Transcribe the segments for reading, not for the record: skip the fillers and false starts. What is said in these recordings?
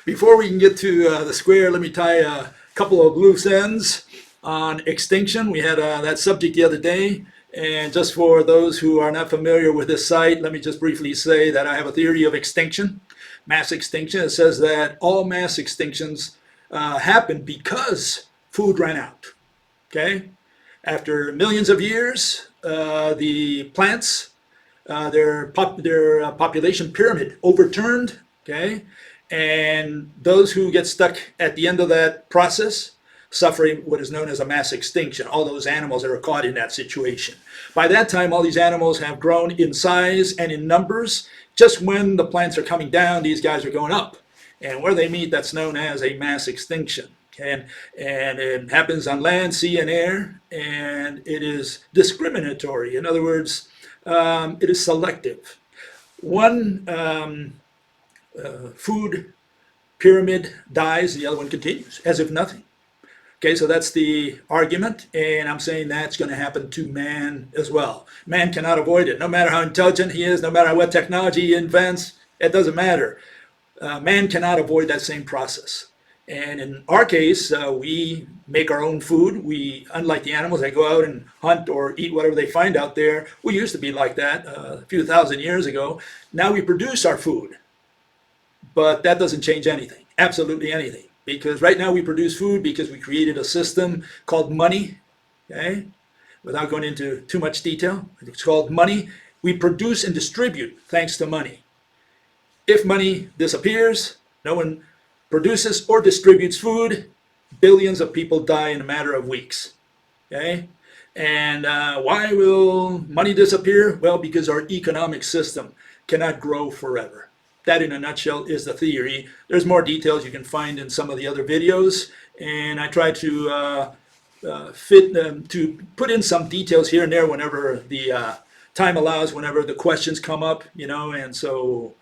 Before we can get to the square, let me tie a couple of loose ends on extinction. We had that subject the other day. And just for those who are not familiar with this site, let me just briefly say that I have a theory of extinction, mass extinction. It says that all mass extinctions happen because food ran out. Okay? After millions of years, the plants, their population pyramid overturned. Okay? And those who get stuck at the end of that process suffering what is known as a mass extinction, all those animals that are caught in that situation. By that time, all these animals have grown in size and in numbers. Just when the plants are coming down, these guys are going up. And where they meet, that's known as a mass extinction. And it happens on land, sea, and air, and it is discriminatory. In other words, it is selective. One food pyramid dies, the other one continues, as if nothing. Okay, so that's the argument, and I'm saying that's going to happen to man as well. Man cannot avoid it. No matter how intelligent he is, no matter what technology he invents, it doesn't matter. Man cannot avoid that same process. And in our case, we make our own food. We, unlike the animals that go out and hunt or eat whatever they find out there, we used to be like that a few thousand years ago. Now we produce our food, but that doesn't change anything, absolutely anything. Because right now we produce food because we created a system called money, okay? Without going into too much detail, it's called money. We produce and distribute thanks to money. If money disappears, no one produces or distributes food, billions of people die in a matter of weeks, okay? And why will money disappear? Well, because our economic system cannot grow forever. That, in a nutshell, is the theory. There's more details you can find in some of the other videos, and I try to put in some details here and there whenever the time allows, whenever the questions come up, you know. And so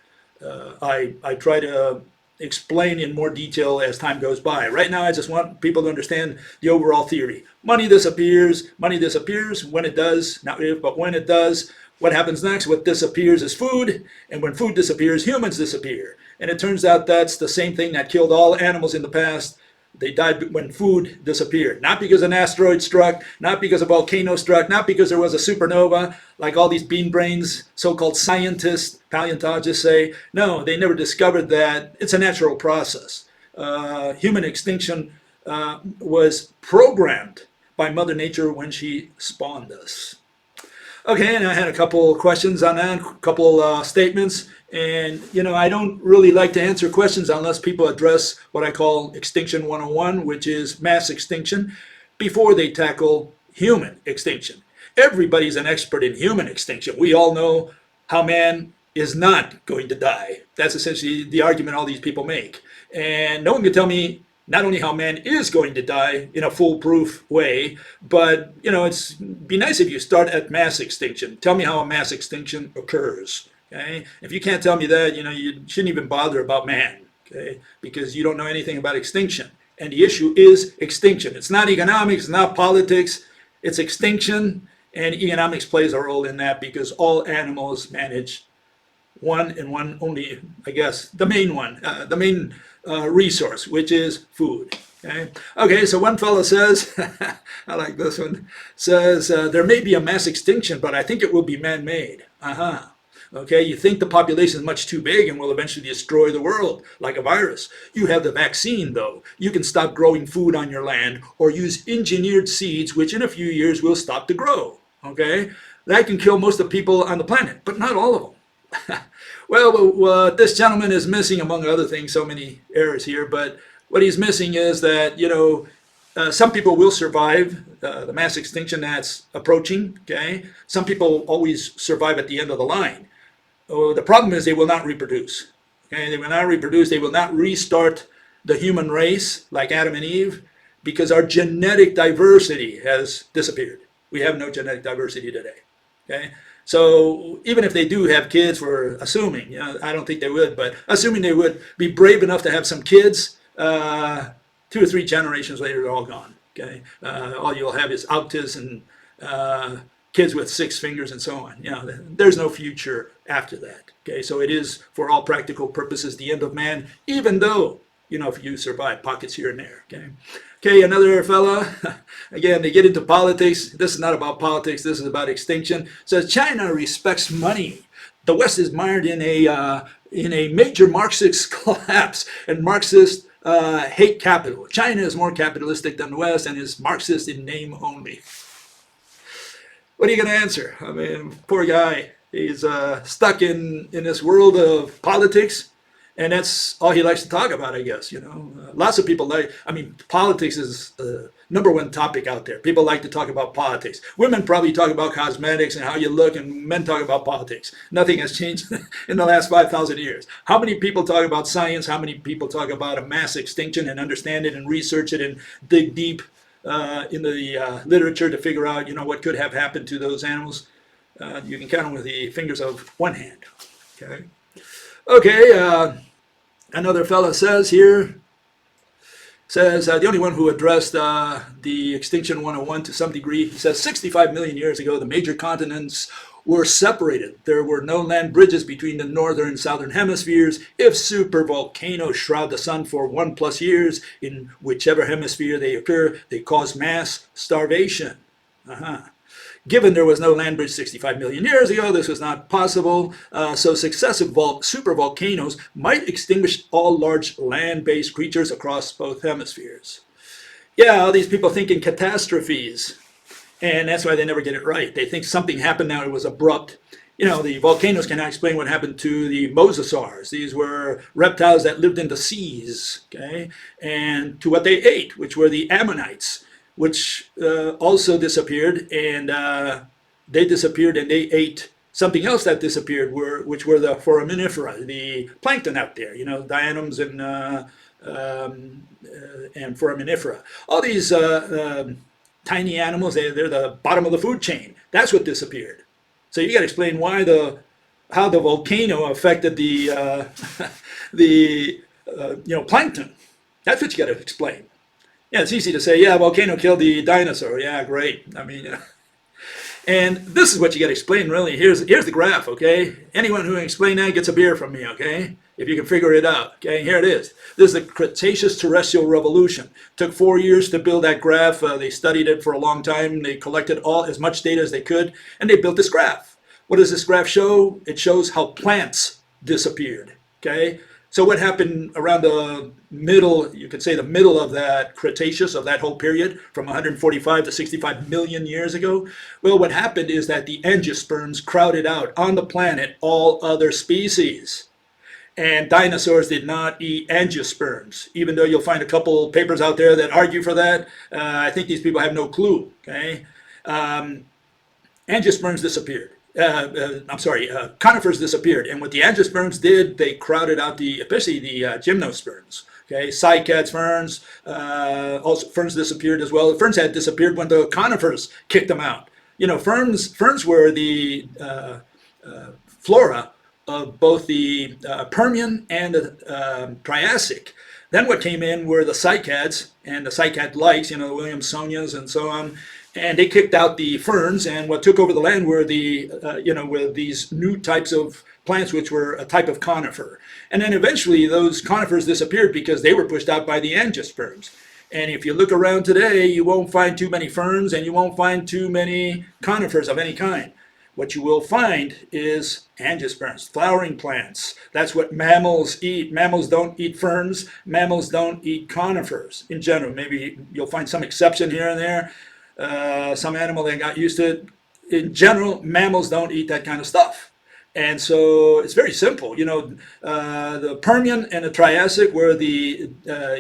I try to explain in more detail as time goes by. Right now, I just want people to understand the overall theory. Money disappears. Money disappears when it does, not if, but when it does. What happens next? What disappears is food, and when food disappears, humans disappear. And it turns out that's the same thing that killed all animals in the past. They died when food disappeared. Not because an asteroid struck, not because a volcano struck, not because there was a supernova, like all these bean brains, so-called scientists, paleontologists say. No, they never discovered that. It's a natural process. Human extinction was programmed by Mother Nature when she spawned us. Okay, and I had a couple questions on that, a couple statements. And, you know, I don't really like to answer questions unless people address what I call Extinction 101, which is mass extinction, before they tackle human extinction. Everybody's an expert in human extinction. We all know how man is not going to die. That's essentially the argument all these people make. And no one can tell me not only how man is going to die in a foolproof way, but, you know, it's be nice if you start at mass extinction. Tell me how a mass extinction occurs. Okay? If you can't tell me that, you know, you shouldn't even bother about man, okay? Because you don't know anything about extinction. And the issue is extinction. It's not economics, it's not politics, it's extinction, and economics plays a role in that because all animals manage one and one only, I guess, the main one, the main resource, which is food. Okay, so one fellow says, I like this one, says, there may be a mass extinction, but I think it will be man-made. Okay, you think the population is much too big and will eventually destroy the world like a virus. You have the vaccine, though. You can stop growing food on your land or use engineered seeds, which in a few years will stop to grow. Okay, that can kill most of the people on the planet, but not all of them. Well, what this gentleman is missing, among other things, so many errors here, but what he's missing is that, you know, some people will survive the mass extinction that's approaching, okay? Some people always survive at the end of the line. The problem is they will not reproduce, okay? They will not reproduce, they will not restart the human race like Adam and Eve because our genetic diversity has disappeared. We have no genetic diversity today, okay? So even if they do have kids, we're assuming, you know, I don't think they would, but assuming they would be brave enough to have some kids, 2 or 3 generations later, they're all gone. Okay, all you'll have is autism and kids with 6 fingers and so on. You know, there's no future after that. Okay, so it is, for all practical purposes, the end of man, even though if you survive, pockets here and there. Okay, another fella, again, they get into politics. This is not about politics, this is about extinction. Says China respects money. The West is mired in a major Marxist collapse, and Marxists hate capital. China is more capitalistic than the West and is Marxist in name only. What are you going to answer? I mean, poor guy. He's stuck in this world of politics, and that's all he likes to talk about, I guess. Lots of people politics is the number one topic out there. People like to talk about politics. Women probably talk about cosmetics and how you look, and men talk about politics. Nothing has changed in the last 5,000 years. How many people talk about science? How many people talk about a mass extinction and understand it and research it and dig deep in the literature to figure out, what could have happened to those animals? You can count them with the fingers of one hand. Okay, another fella says here, the only one who addressed the Extinction 101 to some degree, he says 65 million years ago, the major continents were separated. There were no land bridges between the northern and southern hemispheres. If supervolcanoes shroud the sun for 1+ years, in whichever hemisphere they occur, they cause mass starvation. Given there was no land bridge 65 million years ago, this was not possible. So successive supervolcanoes might extinguish all large land-based creatures across both hemispheres. Yeah, all these people think in catastrophes, and that's why they never get it right. They think something happened now, it was abrupt. The volcanoes cannot explain what happened to the mosasaurs. These were reptiles that lived in the seas, and to what they ate, which were the ammonites, which also disappeared, and they disappeared and they ate something else that disappeared, which were the foraminifera, the plankton out there, diatoms and foraminifera. All these tiny animals, they're the bottom of the food chain. That's what disappeared. So you got to explain how the volcano affected the plankton. That's what you got to explain. Yeah, it's easy to say, yeah, volcano killed the dinosaur. Yeah, great. And this is what you got to explain, really. Here's the graph, okay? Anyone who can explain that gets a beer from me, okay? If you can figure it out, okay? Here it is. This is the Cretaceous terrestrial revolution. Took 4 years to build that graph. They studied it for a long time. They collected as much data as they could, and they built this graph. What does this graph show? It shows how plants disappeared, okay? So what happened around the middle, you could say the middle of that Cretaceous, of that whole period, from 145 to 65 million years ago? Well, what happened is that the angiosperms crowded out on the planet all other species. And dinosaurs did not eat angiosperms, even though you'll find a couple papers out there that argue for that. I think these people have no clue, okay? Angiosperms disappeared. Conifers disappeared, and what the angiosperms did, they crowded out especially the gymnosperms. Okay, cycads, ferns, also ferns disappeared as well. Ferns had disappeared when the conifers kicked them out. Ferns were the flora of both the Permian and the Triassic. Then what came in were the cycads and the cycad-likes, the Williamsonias and so on. And they kicked out the ferns, and what took over the land were were these new types of plants, which were a type of conifer. And then eventually those conifers disappeared because they were pushed out by the angiosperms. And if you look around today, you won't find too many ferns, and you won't find too many conifers of any kind. What you will find is angiosperms, flowering plants. That's what mammals eat. Mammals don't eat ferns. Mammals don't eat conifers in general. Maybe you'll find some exception here and there. Some animal that got used to it. In general, mammals don't eat that kind of stuff. And so it's very simple. The Permian and the Triassic were the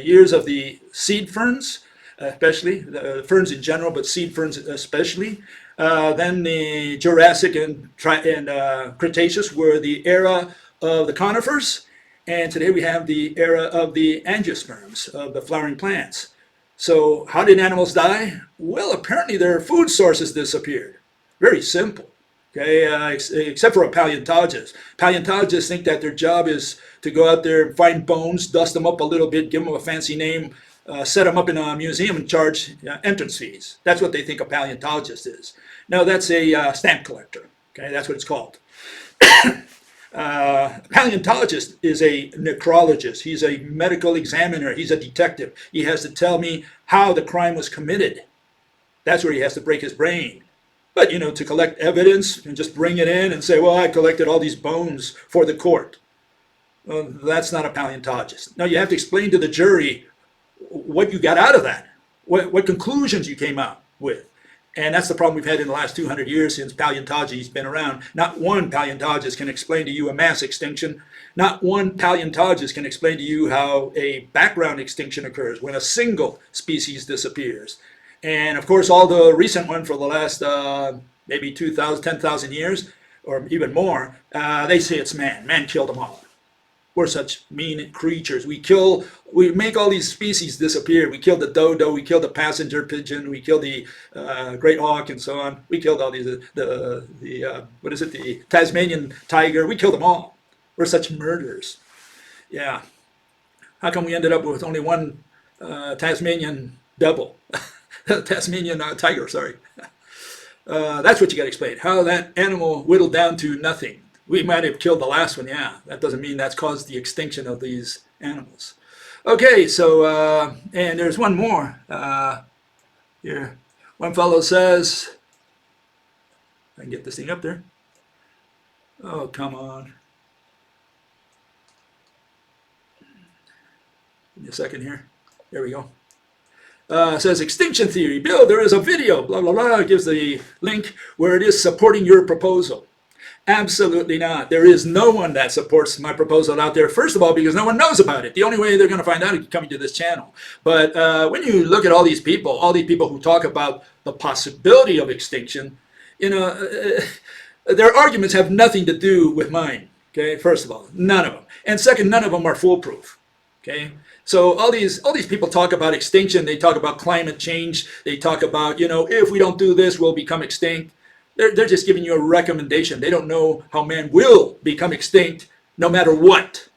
years of the seed ferns, especially, the ferns in general, but seed ferns especially. Then the Jurassic and Cretaceous were the era of the conifers. And today we have the era of the angiosperms, of the flowering plants. So how did animals die? Well, apparently their food sources disappeared. Very simple, okay? Except for a paleontologist. Paleontologists think that their job is to go out there and find bones, dust them up a little bit, give them a fancy name, set them up in a museum and charge entrance fees. That's what they think a paleontologist is. No, that's a stamp collector, okay? That's what it's called. Paleontologist is a necrologist. He's a medical examiner. He's a detective. He has to tell me how the crime was committed. That's where he has to break his brain. But, to collect evidence and just bring it in and say, well, I collected all these bones for the court. Well, that's not a paleontologist. Now, you have to explain to the jury what you got out of that, what conclusions you came out with. And that's the problem we've had in the last 200 years since paleontology's been around. Not one paleontologist can explain to you a mass extinction. Not one paleontologist can explain to you how a background extinction occurs when a single species disappears. And of course, all the recent one for the last maybe 2,000, 10,000 years, or even more, they say it's man. Man killed them all. We're such mean creatures. We make all these species disappear. We killed the dodo, we killed the passenger pigeon, we killed the great hawk, and so on. We killed all these, the Tasmanian tiger. We killed them all. We're such murderers. Yeah. How come we ended up with only one Tasmanian devil? Tasmanian tiger, sorry. That's what you got to explain. How that animal whittled down to nothing. We might have killed the last one, yeah. That doesn't mean that's caused the extinction of these animals. Okay, so, and there's one more here. One fellow says, I can get this thing up there. Oh, come on. Give me a second here. There we go. Says extinction theory. Bill, there is a video, blah, blah, blah. It gives the link where it is supporting your proposal. Absolutely not. There is no one that supports my proposal out there. First of all, because no one knows about it. The only way they're going to find out is coming to this channel. But when you look at all these people who talk about the possibility of extinction, their arguments have nothing to do with mine. Okay, first of all, none of them. And second, none of them are foolproof. Okay, so all these people talk about extinction. They talk about climate change. They talk about, if we don't do this, we'll become extinct. They're just giving you a recommendation. They don't know how man will become extinct no matter what.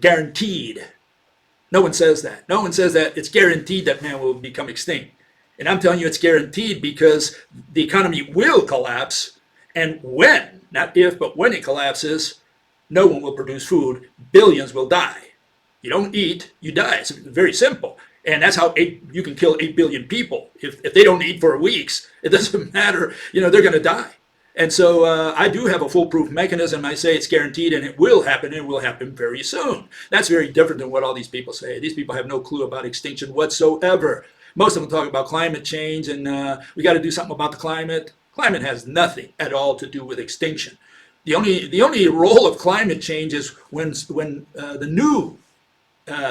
Guaranteed. No one says that. No one says that it's guaranteed that man will become extinct. And I'm telling you it's guaranteed because the economy will collapse. And when, not if, but when it collapses, no one will produce food. Billions will die. You don't eat, you die. It's very simple. And that's how you can kill 8 billion people. If they don't eat for weeks, it doesn't matter. They're going to die. And so I do have a foolproof mechanism. I say it's guaranteed and it will happen, and it will happen very soon. That's very different than what all these people say. These people have no clue about extinction whatsoever. Most of them talk about climate change and we got to do something about the climate. Climate has nothing at all to do with extinction. The only role of climate change is when the new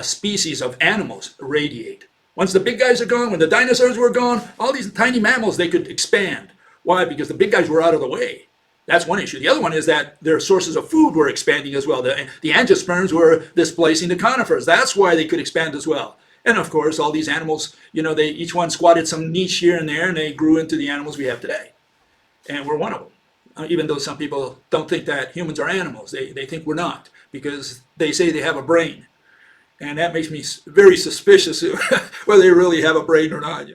species of animals radiate. Once the big guys are gone, when the dinosaurs were gone, all these tiny mammals, they could expand. Why? Because the big guys were out of the way. That's one issue. The other one is that their sources of food were expanding as well. The angiosperms were displacing the conifers. That's why they could expand as well. And of course, all these animals, they each one squatted some niche here and there, and they grew into the animals we have today. And we're one of them. Even though some people don't think that humans are animals. They think we're not, because they say they have a brain. And that makes me very suspicious whether they really have a brain or not.